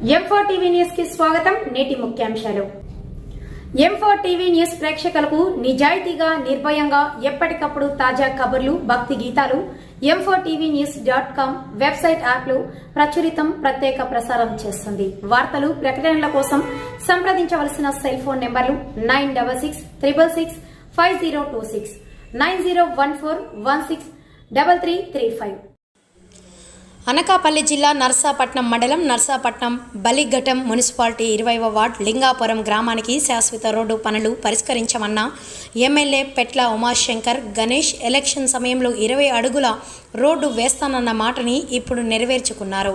M4 TV news కి స్వాగతం. నేటి ముఖ్యాంశాలు. M4 టీవీ న్యూస్ ప్రేక్షకులకు నిజాయితీగా, నిర్భయంగా ఎప్పటికప్పుడు తాజా కబుర్లు, భక్తి గీతాలు m4tvnews.com వెబ్సైట్ యాప్లు ప్రచురితం, ప్రత్యేక ప్రసారం చేస్తుంది. వార్తలు, ప్రకటనల కోసం సంప్రదించవలసిన సెల్ ఫోన్ నెంబర్లు 9666665026, 9014163335. అనకాపల్లి జిల్లా నర్సాపట్నం మండలం నర్సాపట్నం బలిఘట్టం మున్సిపాలిటీ 20వ వార్డ్ లింగాపురం గ్రామానికి శాశ్వత రోడ్డు పనులు పరిష్కరించమన్న ఎమ్మెల్యే పెట్ల ఉమాశంకర్ గణేష్ ఎలక్షన్ సమయంలో 20 అడుగుల రోడ్డు వేస్తానన్న మాటని ఇప్పుడు నెరవేర్చుకున్నారు.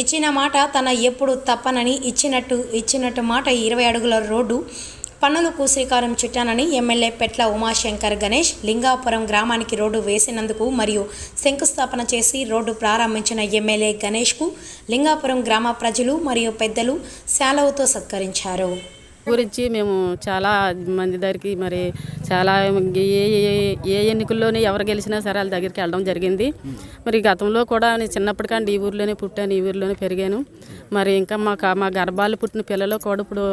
ఇచ్చిన మాట తన ఎప్పుడు తప్పనని ఇచ్చినట్టు మాట 20 అడుగుల రోడ్డు పనులకు శ్రీకారం చుట్టానని ఎమ్మెల్యే పెట్ల ఉమాశంకర్ గణేష్ లింగాపురం గ్రామానికి రోడ్డు వేసినందుకు మరియు శంకుస్థాపన చేసి రోడ్డు ప్రారంభించిన ఎమ్మెల్యే గణేష్కు లింగాపురం గ్రామ ప్రజలు మరియు పెద్దలు శాలువతో సత్కరించారు. గురించి మేము చాలా మంది దగ్గరికి మరి చాలా ఏ ఎన్నికల్లోనే ఎవరు గెలిచినా సరే వాళ్ళ దగ్గరికి వెళ్ళడం జరిగింది. మరి గతంలో కూడా నేను చిన్నప్పటికంటే ఈ ఊరిలోనే పుట్టాను, ఈ ఊరిలోనే పెరిగాను. మరి ఇంకా మా గర్భాలు పుట్టిన పిల్లలు కూడా ఇప్పుడు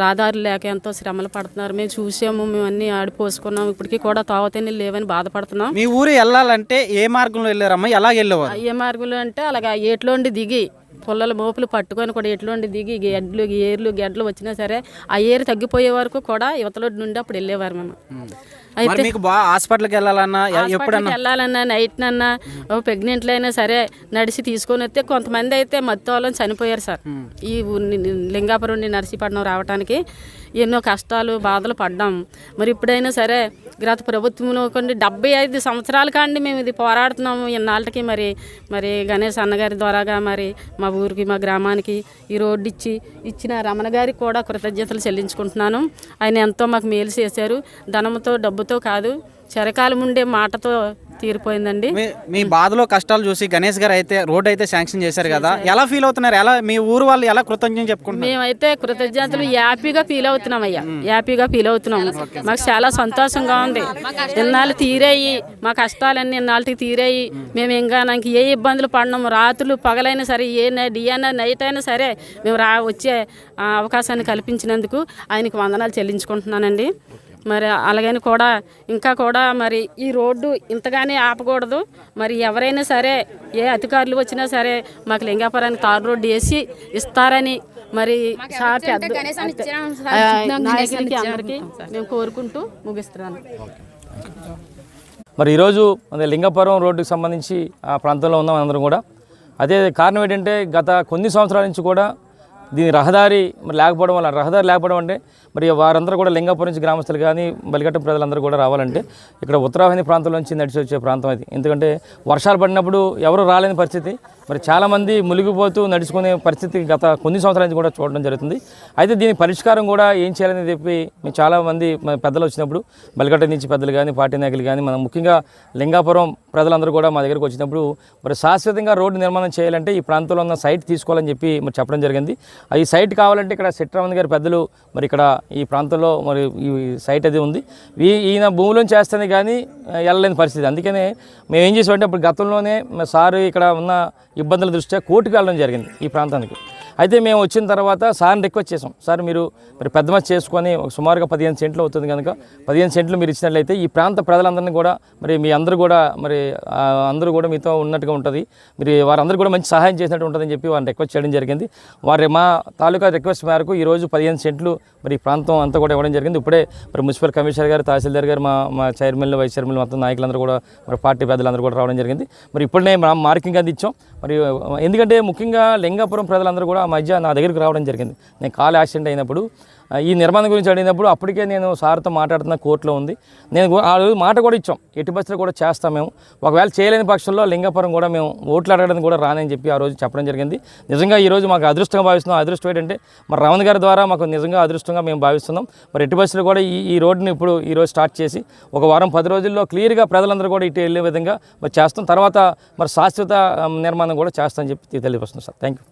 రహదారులు లేక ఎంతో శ్రమలు పడుతున్నారు. మేము చూసాము, మేము అన్నీ ఆడిపోసుకున్నాము. ఇప్పటికీ కూడా తాగుతేనే లేవని బాధపడుతున్నాం. మీ ఊరు వెళ్ళాలంటే ఏ మార్గంలో వెళ్ళారమ్మా? ఎలా వెళ్ళేవారు? ఏ మార్గంలో అంటే అలాగా ఏట్లోండి దిగి పుల్లల మోపులు పట్టుకొని కూడా ఎట్లుండి దిగి ఏర్లు గెడ్లు వచ్చినా సరే ఆ ఏరు తగ్గిపోయే వరకు కూడా యువతలో నుండి అప్పుడు వెళ్ళేవారు మేము. అయితే మీకు హాస్పిటల్కి వెళ్ళాలన్నా ఎప్పుడన్నా వెళ్ళాలన్నా నైట్నన్నా ప్రెగ్నెంట్లు అయినా సరే నడిచి తీసుకొని వస్తే కొంతమంది అయితే మత్తువలని చనిపోయారు సార్. ఈ లింగాపురం నుండి నర్సీపట్నం రావడానికి ఎన్నో కష్టాలు బాధలు పడ్డాం. మరి ఇప్పుడైనా సరే గత ప్రభుత్వంలో కొన్ని 75 సంవత్సరాల కాండి మేము ఇది పోరాడుతున్నాము. ఇన్నాళ్ళకి మరి గణేష్ అన్నగారి ద్వారాగా మరి మా ఊరికి మా గ్రామానికి ఈ రోడ్డు ఇచ్చిన రమణ గారికి కూడా కృతజ్ఞతలు చెల్లించుకుంటున్నాను. ఆయన ఎంతో మాకు మేలు చేశారు. ధనంతో డబ్బుతో కాదు, చిరకాలం ఉండే మాటతో తీరిపోయిందండి. మీ బాధలో కష్టాలు చూసి గణేష్ గారు అయితే రోడ్ అయితే శాంక్షన్ చేశారు కదా, ఎలా ఫీల్ అవుతున్నారు? ఎలా మీ ఊరు వాళ్ళు ఎలా కృతజ్ఞతలు చెప్పుకుంటున్నారు? మేమైతే కృతజ్ఞతలు హ్యాపీగా ఫీల్ అవుతున్నాం అయ్యా, హ్యాపీగా ఫీల్ అవుతున్నాం. మాకు చాలా సంతోషంగా ఉంది. ఇన్నాళ్ళు తీరాయి మా కష్టాలన్నీ, ఇన్నాళ్ళకి తీరాయి. మేము ఇంకా నాకు ఏ ఇబ్బందులు పడినాము. రాత్రులు పగలైనా సరే, నైట్ అయినా సరే మేము వచ్చే అవకాశాన్ని కల్పించినందుకు ఆయనకు వందనాలు చెల్లించుకుంటున్నానండి. మరి అలాగని కూడా ఇంకా కూడా మరి ఈ రోడ్డు ఇంతగానే ఆపకూడదు. మరి ఎవరైనా సరే ఏ అధికారులు వచ్చినా సరే మాకు లింగాపురానికి తారు రోడ్డు వేసి ఇస్తారని మరి నాయకులకి అందరికీ మేము కోరుకుంటూ ముగిస్తున్నాను. మరి ఈరోజు లింగాపురం రోడ్డుకి సంబంధించి ఆ ప్రాంతంలో ఉన్నాం అందరం కూడా. అదే కారణం ఏంటంటే గత కొన్ని సంవత్సరాల నుంచి కూడా దీని రహదారి లేకపోవడం అంటే మరి వారందరూ కూడా లింగాపురం నుంచి గ్రామస్తులు కానీ బలిఘట్టం ప్రజలందరూ కూడా రావాలంటే ఇక్కడ ఉత్తరాంధ్ర ప్రాంతం నుంచి నడిచి వచ్చే ప్రాంతం అది. ఎందుకంటే వర్షాలు పడినప్పుడు ఎవరు రాలేని పరిస్థితి, మరి చాలామంది మునిగిపోతూ నడుచుకునే పరిస్థితి గత కొన్ని సంవత్సరాల నుంచి కూడా చూడడం జరుగుతుంది. అయితే దీని పరిష్కారం కూడా ఏం చేయాలని చెప్పి మేము చాలామంది పెద్దలు వచ్చినప్పుడు బలిఘట్టం నుంచి పెద్దలు కానీ పార్టీ నాయకులు కానీ మనం ముఖ్యంగా లింగాపురం ప్రజలందరూ కూడా మా దగ్గరికి వచ్చినప్పుడు మరి శాశ్వతంగా రోడ్డు నిర్మాణం చేయాలంటే ఈ ప్రాంతంలో ఉన్న సైట్ తీసుకోవాలని చెప్పి మరి చెప్పడం జరిగింది. ఈ సైట్ కావాలంటే ఇక్కడ సిట్రామన్ గారి పెద్దలు మరి ఇక్కడ ఈ ప్రాంతంలో మరి ఈ సైట్ అది ఉంది. ఈయన భూమిలో చేస్తేనే కానీ వెళ్ళలేని పరిస్థితి. అందుకనే మేము ఏం చేసామంటే అప్పుడు గతంలోనే సారు ఇక్కడ ఉన్న ఇబ్బందుల దృష్ట్యా కోర్టుకు వెళ్ళడం జరిగింది ఈ ప్రాంతానికి. అయితే మేము వచ్చిన తర్వాత సార్ని రిక్వెస్ట్ చేసాం, సార్ మీరు మరి పెద్ద మచ్చ చేసుకొని సుమారుగా 15 సెంట్లు అవుతుంది కనుక 15 సెంట్లు మీరు ఇచ్చినట్లయితే ఈ ప్రాంత ప్రజలందరినీ కూడా మరి మీ అందరూ కూడా మరి అందరూ కూడా మీతో ఉన్నట్టుగా ఉంటుంది, మీరు వారందరూ కూడా మంచి సహాయం చేసినట్టు ఉంటుందని చెప్పి వారిని రిక్వెస్ట్ చేయడం జరిగింది. మా తాలూకా రిక్వెస్ట్ మేరకు ఈరోజు 15 సెంట్లు మరి ఈ ప్రాంతం అంతా కూడా ఇవ్వడం జరిగింది. ఇప్పుడే మరి మున్సిపల్ కమిషనర్ గారు, తహసీల్దార్ గారు, మా చైర్మన్లు, వైస్ చైర్మన్లు, మొత్తం నాయకులందరూ కూడా మరి పార్టీ పెద్దలందరూ కూడా రావడం జరిగింది. మరి ఇప్పుడే మార్కింగ్ అది ఇచ్చాం. మరి ఎందుకంటే ముఖ్యంగా లింగాపురం ప్రజలందరూ కూడా మధ్య నా దగ్గరికి రావడం జరిగింది. నేను కాలు యాక్సిడెంట్ అయినప్పుడు ఈ నిర్మాణం గురించి అడిగినప్పుడు అప్పటికే నేను సార్తో మాట్లాడుతున్న కోర్టులో ఉంది. నేను ఆ రోజు మాట కూడా ఇచ్చాం, ఎట్టి బస్సులు కూడా చేస్తాం మేము. ఒకవేళ చేయలేని పక్షంలో లింగాపురం కూడా మేము ఓట్లు అడగడానికి కూడా రానని చెప్పి ఆ రోజు చెప్పడం జరిగింది. నిజంగా ఈరోజు మాకు అదృష్టంగా భావిస్తున్నాం. అదృష్టం ఏంటంటే మరి రమణ గారి ద్వారా మాకు నిజంగా అదృష్టంగా మేము భావిస్తున్నాం. మరి ఎట్టి బస్సులు కూడా ఈ రోడ్డుని ఇప్పుడు ఈరోజు స్టార్ట్ చేసి ఒక వారం 10 రోజుల్లో క్లియర్గా ప్రజలందరూ కూడా ఇటు వెళ్ళే విధంగా మరి చేస్తాం. తర్వాత మరి శాశ్వత నిర్మాణం కూడా చేస్తామని చెప్పి తెలియపరుస్తున్నాం సార్. Thank you.